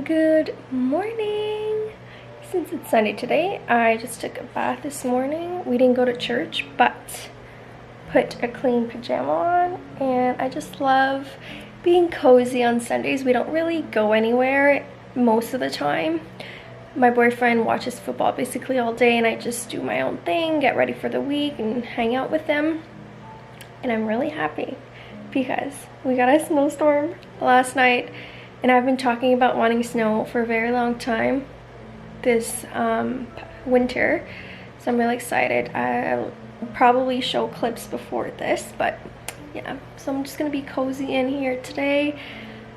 Good morning! Since it's Sunday today, I just took a bath this morning. We didn't go to church, but put a clean pajama on, and I just love being cozy on Sundays. We don't really go anywhere most of the time. My boyfriend watches football basically all day, and I just do my own thing, get ready for the week, and hang out with them. And I'm really happy because we got a snowstorm last night. And I've been talking about wanting snow for a very long time this winter, so I'm really excited. I'll probably show clips before this, but yeah, so I'm just gonna be cozy in here today.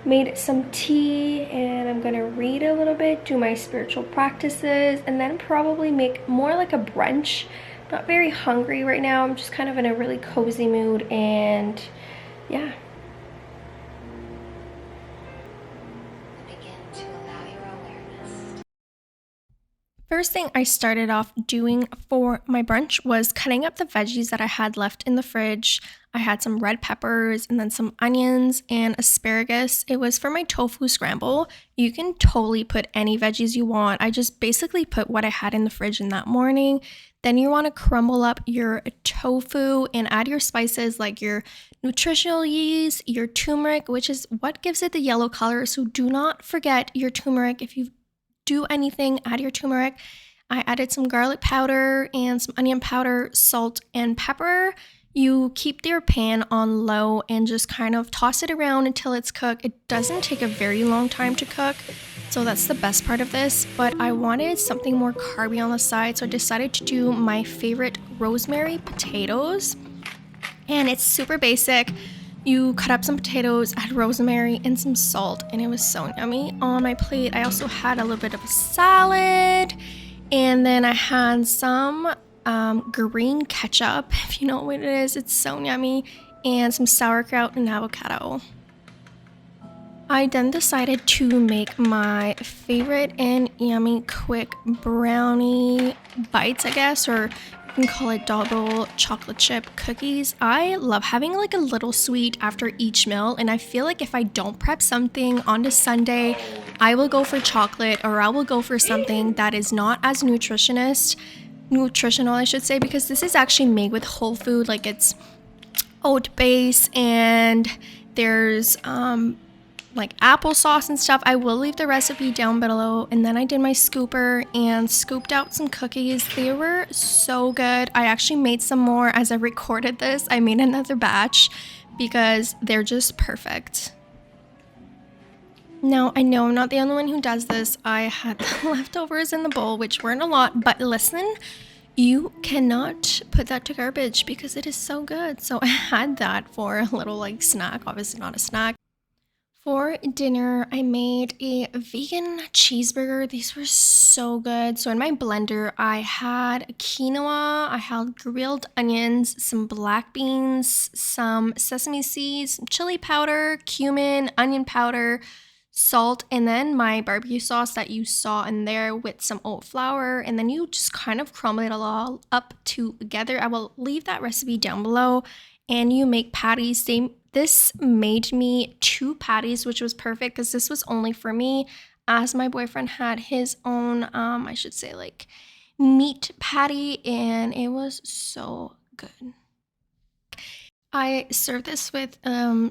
Made some tea, and I'm gonna read a little bit, do my spiritual practices, and then probably make more like a brunch. Not very hungry right now. I'm just kind of in a really cozy mood, and yeah. First thing I started off doing for my brunch was cutting up the veggies that I had left in the fridge. I had some red peppers and then some onions and asparagus. It was for my tofu scramble. You can totally put any veggies you want. I just basically put what I had in the fridge in that morning. Then you want to crumble up your tofu and add your spices like your nutritional yeast, your turmeric, which is what gives it the yellow color. So do not forget your turmeric. If you do anything, add your turmeric. I added some garlic powder and some onion powder, salt, and pepper. You keep your pan on low and just kind of toss it around until it's cooked. It doesn't take a very long time to cook, so that's the best part of this, but I wanted something more carby on the side, so I decided to do my favorite rosemary potatoes. And it's super basic. You cut up some potatoes, add rosemary and some salt, and it was so yummy. On my plate, I also had a little bit of a salad, and then I had some green ketchup, if you know what it is. It's so yummy, and some sauerkraut and avocado. I then decided to make my favorite and yummy quick brownie bites, I guess, or you can call it double chocolate chip cookies. I love having like a little sweet after each meal, and I feel like if I don't prep something on the Sunday, I will go for chocolate, or I will go for something that is not as nutritional, I should say, because this is actually made with whole food. Like, it's oat base, and there's like applesauce and stuff. I will leave the recipe down below. And then I did my scooper and scooped out some cookies. They were so good. I actually made some more as I recorded this. I made another batch because they're just perfect. Now, I know I'm not the only one who does this. I had leftovers in the bowl, which weren't a lot, but listen, you cannot put that to garbage because it is so good. So I had that for a little like snack, obviously not a snack. For dinner, I made a vegan cheeseburger. These were so good. So in my blender, I had quinoa, I had grilled onions, some black beans, some sesame seeds, some chili powder, cumin, onion powder, salt, and then my barbecue sauce that you saw in there with some oat flour. And then you just kind of crumble it all up together. I will leave that recipe down below. And you make patties. This made me 2 patties, which was perfect because this was only for me, as my boyfriend had his own, I should say, like meat patty, and it was so good. I served this with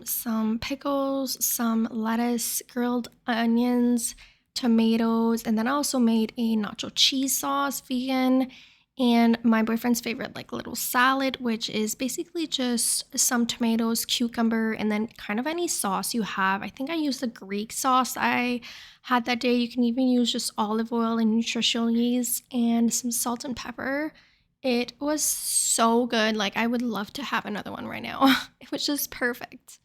some pickles, some lettuce, grilled onions, tomatoes, and then I also made a nacho cheese sauce, vegan, and my boyfriend's favorite like little salad, which is basically just some tomatoes, cucumber, and then kind of any sauce you have. I think I used the Greek sauce I had that day. You can even use just olive oil and nutritional yeast and some salt and pepper. It was so good. Like, I would love to have another one right now. It was just perfect.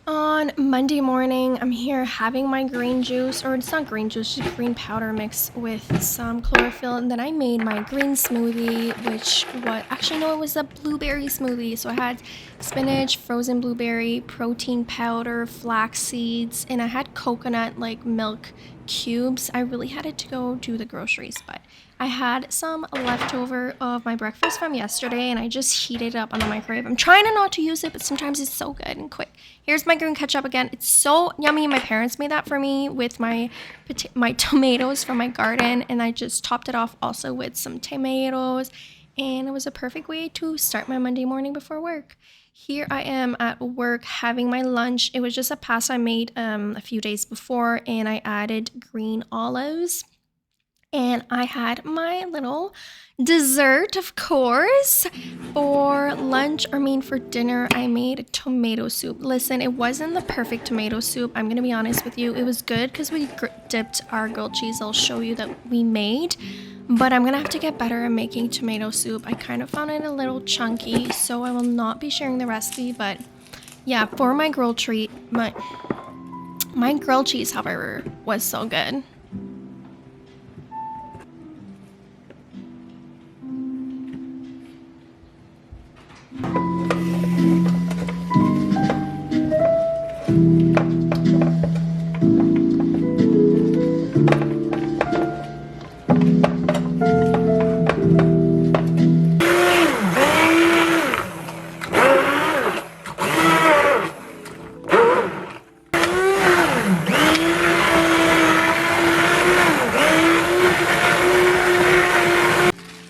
On Monday morning, I'm here having my green juice, or it's not green juice, just green powder mixed with some chlorophyll. And then I made my green smoothie, it was a blueberry smoothie. So I had spinach, frozen blueberry, protein powder, flax seeds, and I had coconut like milk cubes. I really had to go do the groceries, but I had some leftover of my breakfast from yesterday and I just heated it up on the microwave. I'm trying to not to use it, but sometimes it's so good and quick. Here's my green ketchup again. It's so yummy. My parents made that for me with my tomatoes from my garden, and I just topped it off also with some tomatoes, and it was a perfect way to start my Monday morning before work. Here I am at work having my lunch. It was just a pasta I made a few days before, and I added green olives. And I had my little dessert, of course. For lunch, for dinner, I made tomato soup. Listen, it wasn't the perfect tomato soup. I'm going to be honest with you. It was good because we dipped our grilled cheese. I'll show you that we made. But I'm going to have to get better at making tomato soup. I kind of found it a little chunky, so I will not be sharing the recipe. But yeah, for my grilled treat, my grilled cheese, however, was so good.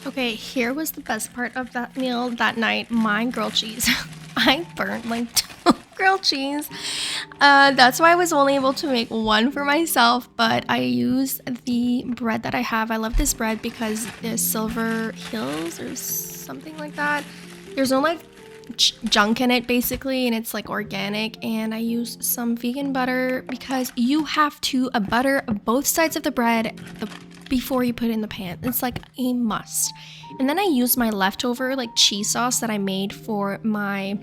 Okay, here was the best part of that meal that night, my grilled cheese. I burnt like 2 grilled cheese. That's why I was only able to make 1 for myself, but I used the bread that I have. I love this bread because it's Silver Hills or something like that. There's no like junk in it basically, and it's like organic. And I used some vegan butter because you have to butter both sides of the bread before you put it in the pan. It's like a must. And then I used my leftover like cheese sauce that I made for my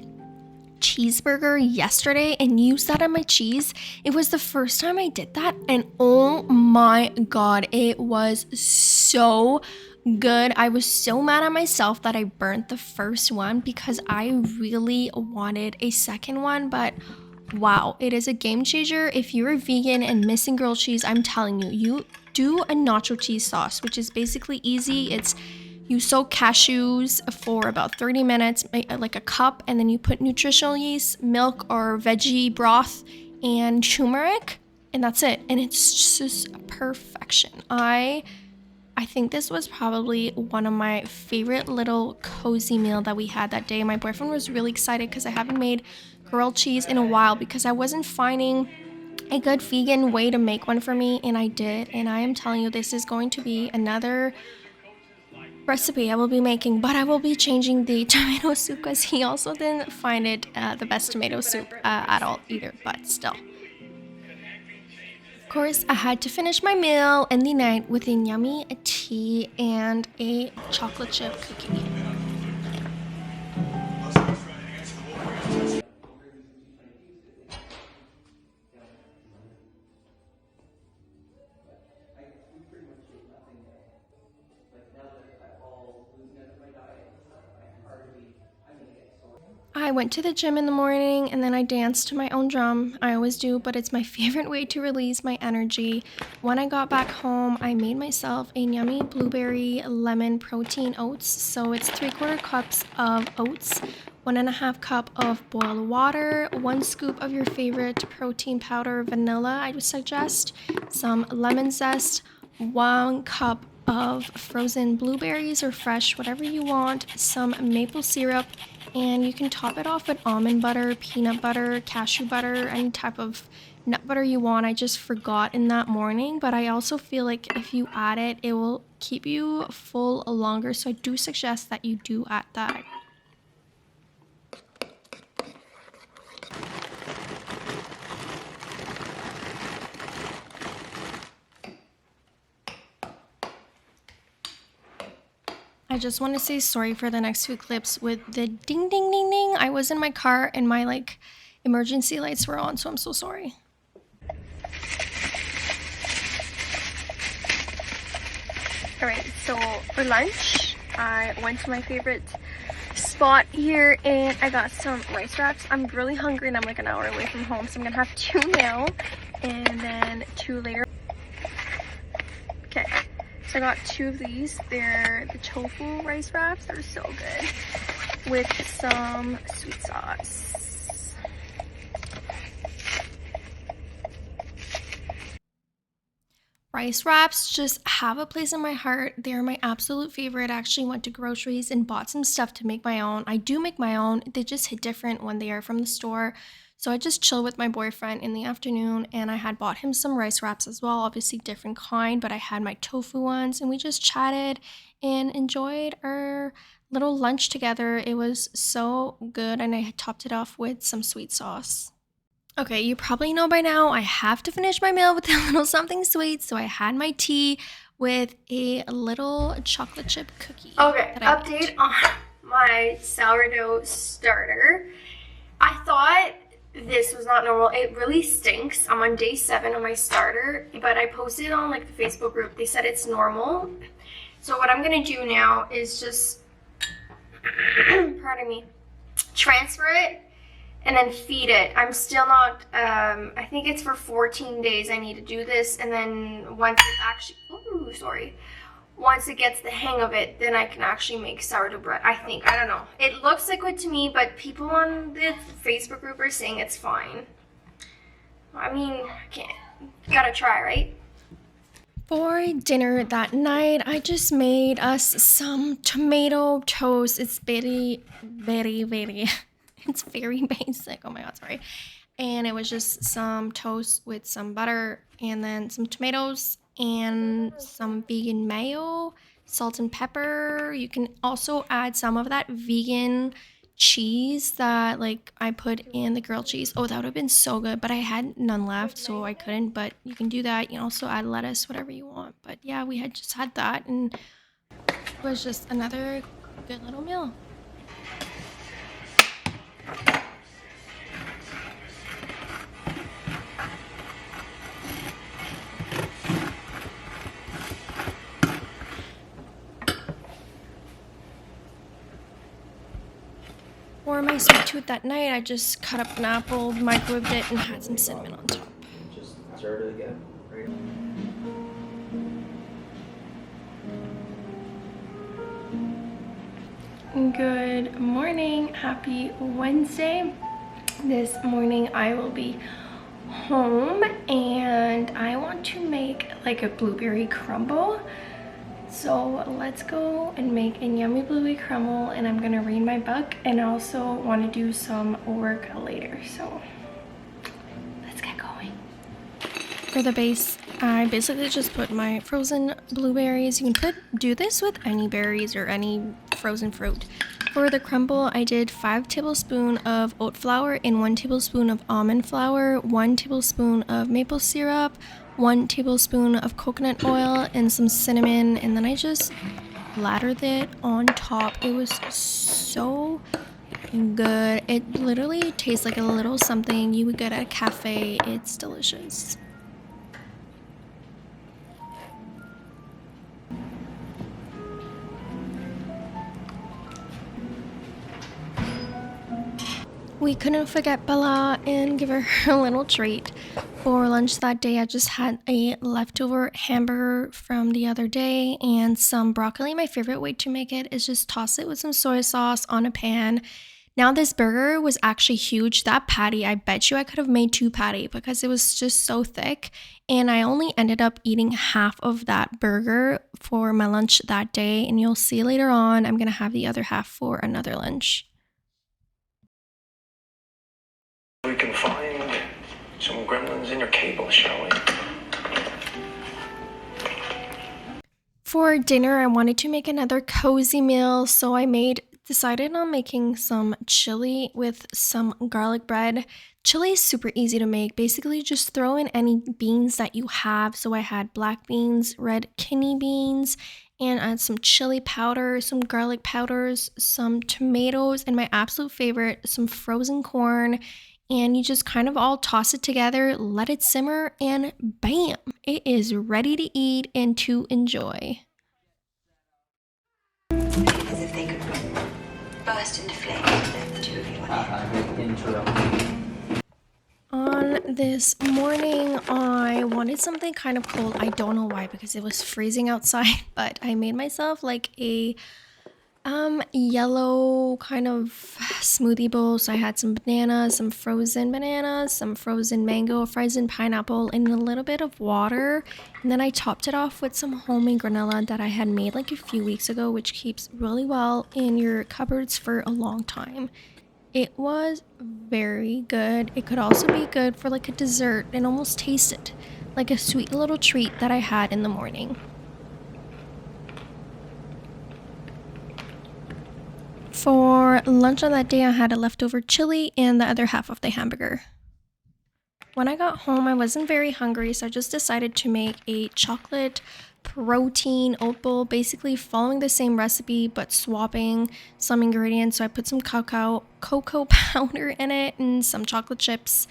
cheeseburger yesterday and used that on my cheese. It was the first time I did that, and oh my god, it was so good. I was so mad at myself that I burnt the first one because I really wanted a second one, but wow, it is a game changer. If you're a vegan and missing grilled cheese, I'm telling you, you do a nacho cheese sauce, which is basically easy. It's you soak cashews for about 30 minutes, like a cup, and then you put nutritional yeast, milk or veggie broth, and turmeric, and that's it. And it's just perfection. I think this was probably one of my favorite little cozy meal that we had that day. My boyfriend was really excited because I haven't made grilled cheese in a while because I wasn't finding a good vegan way to make one for me, and I did. And I am telling you, this is going to be another recipe I will be making, but I will be changing the tomato soup because he also didn't find it the best tomato soup at all either, but still. Of course, I had to finish my meal in the night with a yummy tea and a chocolate chip cookie. I went to the gym in the morning and then I danced to my own drum. I always do, but it's my favorite way to release my energy. When I got back home, I made myself a yummy blueberry lemon protein oats. So it's 3/4 cups of oats, 1.5 cup of boiled water, 1 scoop of your favorite protein powder, vanilla, I would suggest, some lemon zest, 1 cup of frozen blueberries or fresh, whatever you want, some maple syrup, and you can top it off with almond butter, peanut butter, cashew butter, any type of nut butter you want. I just forgot in that morning, but I also feel like if you add it, it will keep you full longer, so I do suggest that you do add that. I just want to say sorry for the next 2 clips with the ding ding ding ding. I was in my car and my like emergency lights were on, so I'm so sorry. Alright, so for lunch, I went to my favorite spot here and I got some rice wraps. I'm really hungry and I'm like an hour away from home, so I'm gonna have 2 now and then 2 later. I got 2 of these. They're the tofu rice wraps. They're so good with some sweet sauce. Rice wraps just have a place in my heart. They're my absolute favorite. I actually went to groceries and bought some stuff to make my own. I do make my own. They just hit different when they are from the store. So I just chill with my boyfriend in the afternoon, and I had bought him some rice wraps as well, obviously different kind, but I had my tofu ones, and we just chatted and enjoyed our little lunch together. It was so good, and I had topped it off with some sweet sauce. Okay, you probably know by now I have to finish my meal with a little something sweet, so I had my tea with a little chocolate chip cookie. Okay, update on my sourdough starter. I thought this was not normal. It really stinks. I'm on day 7 of my starter, but I posted on like the Facebook group. They said it's normal. So what I'm gonna do now is just, pardon me, transfer it and then feed it. I'm still not, I think it's for 14 days I need to do this, and then once it actually, once it gets the hang of it, then I can actually make sourdough bread, I think. I don't know. It looks liquid to me, but people on the Facebook group are saying it's fine. I mean, I can't, gotta try, right? For dinner that night, I just made us some tomato toast. It's very, it's very basic. Oh my god, sorry. And it was just some toast with some butter and then some tomatoes and some vegan mayo, salt and pepper. You can also add some of that vegan cheese that like I put in the grilled cheese. Oh, that would have been so good, but I had none left, so I couldn't. But you can do that. You can also add lettuce, whatever you want. But yeah, we had just had that, and it was just another good little meal. For my sweet tooth that night, I just cut up an apple, microwaved it, and had some cinnamon on top. Just stir it again. Right. Good morning. Happy Wednesday. This morning I will be home and I want to make like a blueberry crumble. So let's go and make a yummy blueberry crumble, and I'm gonna read my book and I also want to do some work later. So let's get going. For the base, I basically just put my frozen blueberries. You can do this with any berries or any frozen fruit. For the crumble, I did 5 tablespoons of oat flour and 1 tablespoon of almond flour, 1 tablespoon of maple syrup, 1 tablespoon of coconut oil, and some cinnamon, and then I just lattered it on top. It was so good. It literally tastes like a little something you would get at a cafe. It's delicious. We couldn't forget Bella and give her a little treat. For lunch that day, I just had a leftover hamburger from the other day and some broccoli. My favorite way to make it is just toss it with some soy sauce on a pan. Now this burger was actually huge. That patty, I bet you I could have made 2 patties because it was just so thick. And I only ended up eating half of that burger for my lunch that day. And you'll see later on, I'm going to have the other half for another lunch. We can find some gremlins in your cable, shall we? For dinner, I wanted to make another cozy meal, so I decided on making some chili with some garlic bread. Chili is super easy to make. Basically, just throw in any beans that you have. So I had black beans, red kidney beans, and add some chili powder, some garlic powders, some tomatoes, and my absolute favorite, some frozen corn. And you just kind of all toss it together, let it simmer, and bam! It is ready to eat and to enjoy. As if they could burst into flames, the two of you on On this morning I wanted something kind of cold. I don't know why, because it was freezing outside, but I made myself like a yellow kind of smoothie bowl. So I had some bananas, some frozen mango, frozen pineapple, and a little bit of water. And then I topped it off with some homemade granola that I had made like a few weeks ago, which keeps really well in your cupboards for a long time. It was very good. It could also be good for like a dessert. It almost tasted like a sweet little treat that I had in the morning. For lunch on that day, I had a leftover chili and the other half of the hamburger. When I got home, I wasn't very hungry, so I just decided to make a chocolate protein oat bowl, basically following the same recipe but swapping some ingredients. So I put some cocoa powder in it and some chocolate chips,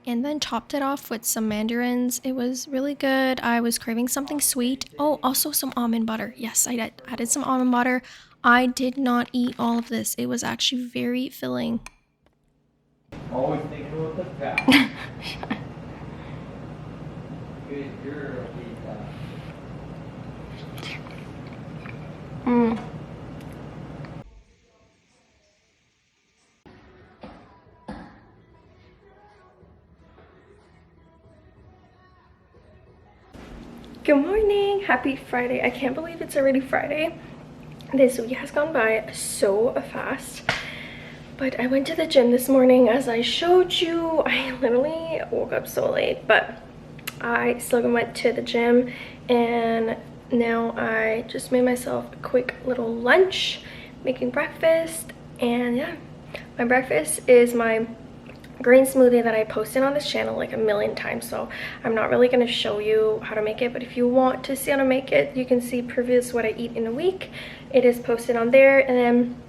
and then topped it off with some mandarins. It was really good. I was craving something sweet. Oh, also some almond butter. Yes, I added some almond butter. I did not eat all of this. It was actually very filling. Always thinking about the fat. Good girl, Mm. Good morning. Happy Friday. I can't believe it's already Friday. This week has gone by so fast. But I went to the gym this morning, as I showed you. I literally woke up so late, but I still went to the gym, and now I just made myself a quick little lunch, making breakfast. And yeah, my breakfast is my green smoothie that I posted on this channel like a million times, so I'm not really going to show you how to make it, but if you want to see how to make it, you can see previous what I eat in a week. It is posted on there. And then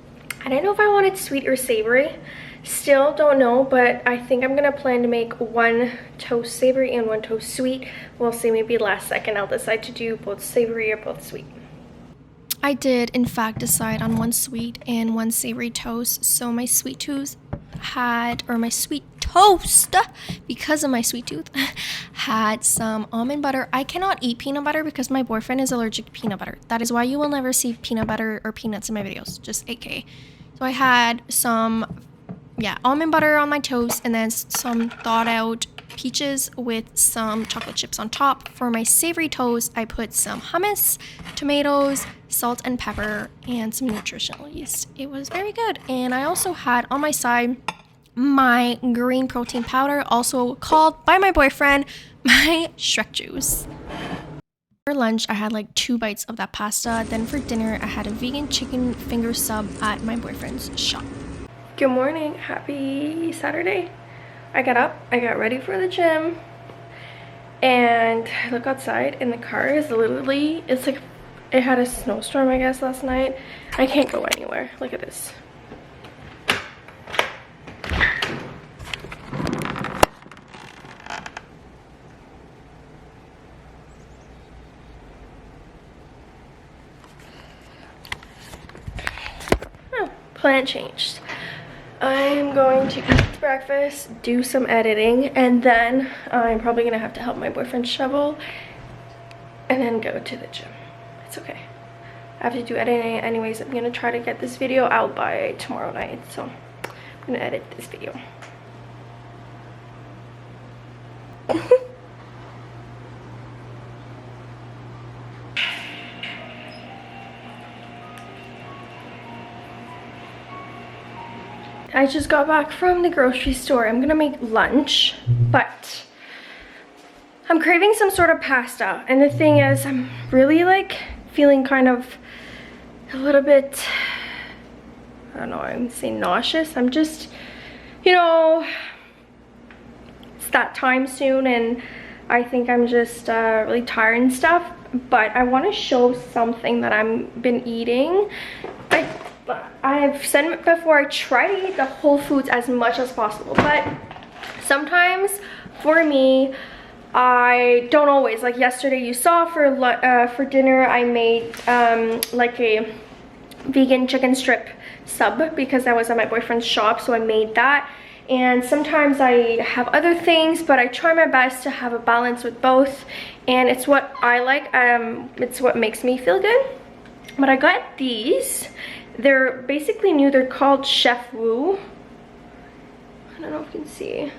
I don't know if I want it sweet or savory. Still don't know, but I think I'm gonna plan to make one toast savory and one toast sweet. We'll see, maybe last second I'll decide to do both savory or both sweet. I did in fact decide on one sweet and one savory toast. So my sweet tooth had, or my sweet toast, because of my sweet tooth, had some almond butter. I cannot eat peanut butter because my boyfriend is allergic to peanut butter. That is why you will never see peanut butter or peanuts in my videos, just AKA. So I had some, yeah, almond butter on my toast, and then some thawed out peaches with some chocolate chips on top. For my savory toast, I put some hummus, tomatoes, salt and pepper, and some nutritional yeast. It was very good. And I also had on my side my green protein powder, also called by my boyfriend my Shrek juice. For lunch, I had like 2 bites of that pasta. Then for dinner, I had a vegan chicken finger sub at my boyfriend's shop. Good morning. Happy Saturday. I got up, I got ready for the gym, and I look outside and the car is literally, it's like it had a snowstorm, I guess, last night. I can't go anywhere. Look at this. Oh, plan changed. I'm going to eat breakfast, do some editing, and then I'm probably gonna have to help my boyfriend shovel and then go to the gym. It's okay. I have to do editing anyways. I'm gonna try to get this video out by tomorrow night, so I'm gonna edit this video. I just got back from the grocery store. I'm gonna make lunch, but I'm craving some sort of pasta. And the thing is, I'm really like feeling kind of a little bit, I don't know, I'm saying nauseous. I'm just, you know, it's that time soon, and I think I'm just really tired and stuff. But I want to show something that I've been eating. I've said it before, I try to eat the whole foods as much as possible, but sometimes for me, I don't always. Like yesterday, you saw for dinner, I made like a vegan chicken strip sub because I was at my boyfriend's shop, so I made that. and sometimes I have other things, but I try my best to have a balance with both, and it's what I like. It's what makes me feel good. But I got these. They're basically new. They're called Chef Wu. I don't know if you can see.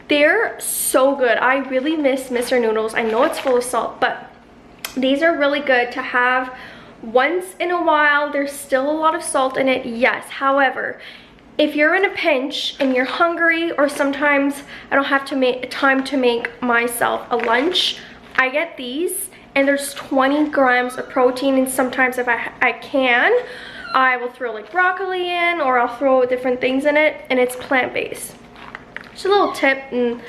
They're so good. I really miss Mr. Noodles. I know it's full of salt, but these are really good to have once in a while. There's still a lot of salt in it, yes. However, if you're in a pinch and you're hungry, or sometimes I don't have to make time to make myself a lunch, I get these, and there's 20 grams of protein, and sometimes if I can, I will throw like broccoli in, or I'll throw different things in it, and it's plant-based. Just a little tip, and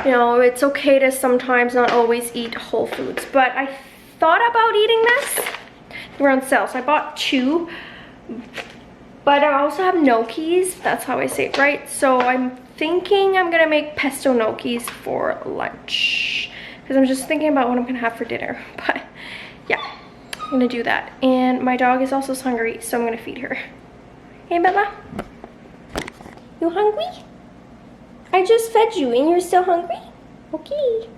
you know, it's okay to sometimes not always eat whole foods, but I thought about eating this. They were on sale, so I bought 2. But I also have gnocchis, that's how I say it right. So I'm thinking I'm gonna make pesto gnocchis for lunch, because I'm just thinking about what I'm gonna have for dinner. But yeah, I'm gonna do that. And my dog is also hungry, so I'm gonna feed her. Hey Bella, you hungry? I just fed you and you're still hungry? Okay.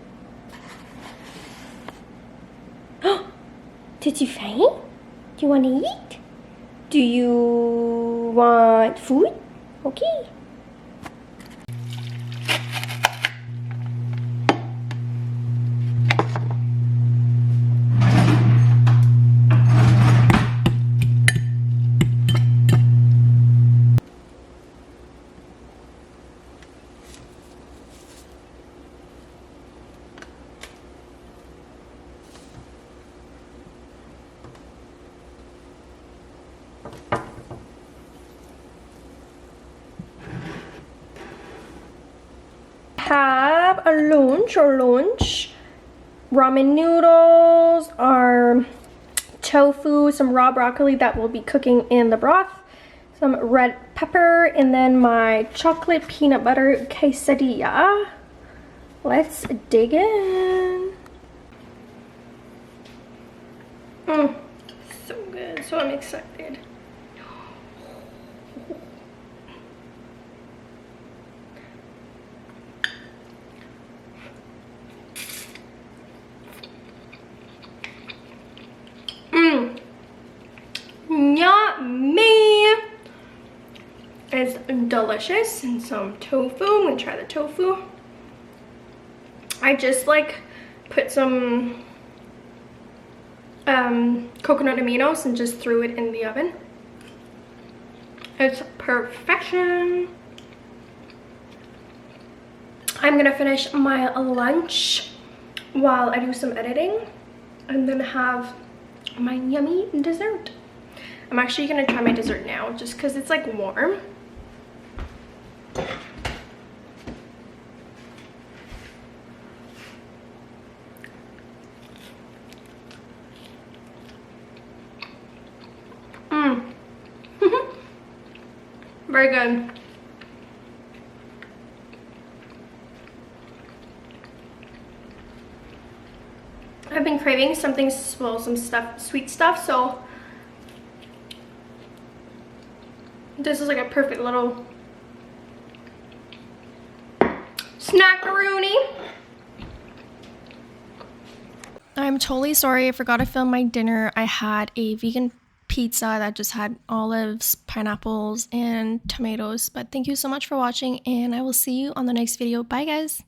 Did you faint? Do you wanna eat? Do you want food? Okay. Have a lunch, ramen noodles, our tofu, some raw broccoli that we'll be cooking in the broth, some red pepper, and then my chocolate peanut butter quesadilla. Let's dig in. So good, so I'm excited. Yummy! It's delicious. And some tofu. I'm gonna try the tofu. I just like put some coconut aminos and just threw it in the oven. It's perfection. I'm gonna finish my lunch while I do some editing, and then have my yummy dessert. I'm actually gonna try my dessert now just because it's like warm. Very good. I've been craving something, well, some stuff, sweet stuff, so this is like a perfect little snackaroonie. I'm totally sorry, I forgot to film my dinner. I had a vegan pizza that just had olives, pineapples, and tomatoes. But thank you so much for watching, and I will see you on the next video. Bye guys.